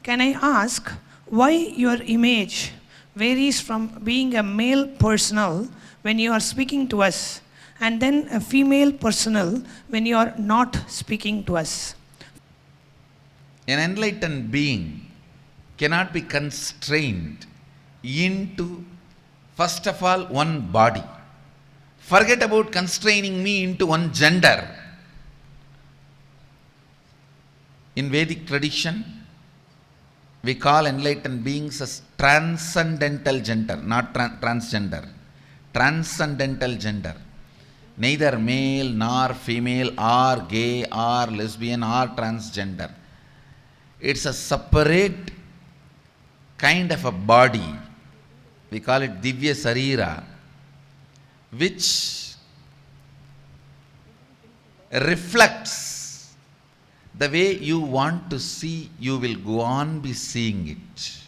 Can I ask why your image varies from being a male personal when you are speaking to us and then a female personal when you are not speaking to us? An enlightened being cannot be constrained into, first of all, one body. Forget about constraining me into one gender. In Vedic tradition, we call enlightened beings as transcendental gender, not transgender. Transcendental gender. Neither male nor female or gay or lesbian or transgender. It's a separate kind of a body. We call it Divya Sarira, which reflects the way you want to see, you will go on be seeing it.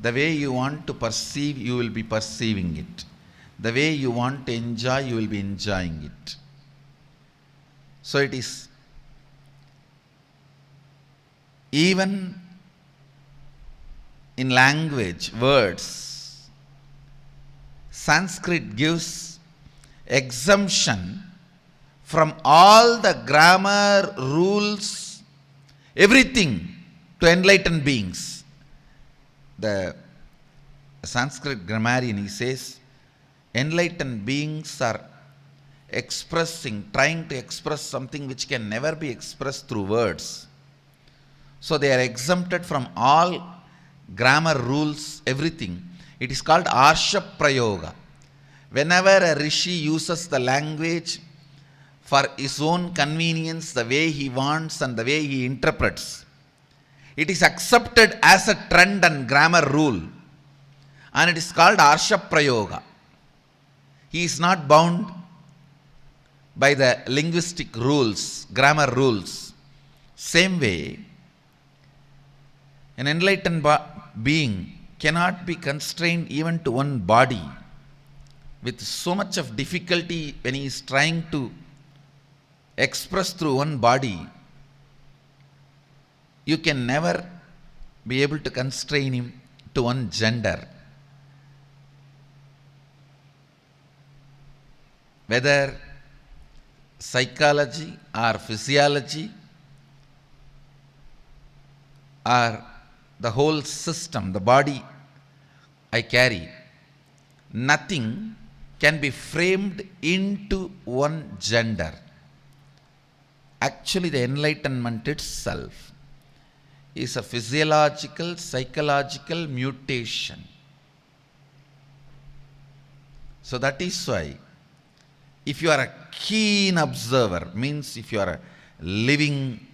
The way you want to perceive, you will be perceiving it. The way you want to enjoy, you will be enjoying it. So it is even in language, words, Sanskrit gives exemption from all the grammar, rules, everything to enlightened beings. The Sanskrit grammarian, he says, enlightened beings are trying to express something which can never be expressed through words. So they are exempted from all grammar rules, everything. It is called Arsha Prayoga. Whenever a rishi uses the language for his own convenience, the way he wants and the way he interprets, it is accepted as a trend and grammar rule, and it is called Arsha Prayoga. He is not bound by the linguistic rules, grammar rules. Same way, an enlightened being cannot be constrained even to one body with so much of difficulty when he is trying to express through one body. You can never be able to constrain him to one gender. Whether psychology or physiology or the whole system, the body I carry, nothing can be framed into one gender. Actually, the enlightenment itself is a physiological, psychological mutation. So that is why, if you are a keen observer, means if you are a living,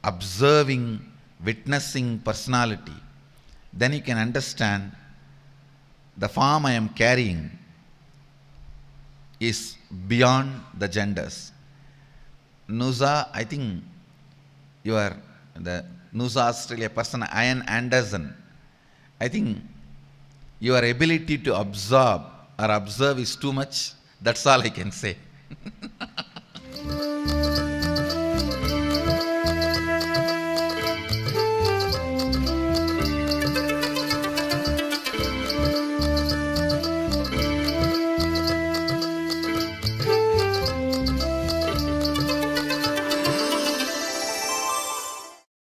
observing, witnessing personality, then you can understand the form I am carrying is beyond the genders. Nusa, I think you are the Nusa Australia person, Ian Anderson. I think your ability to absorb or observe is too much. That's all I can say.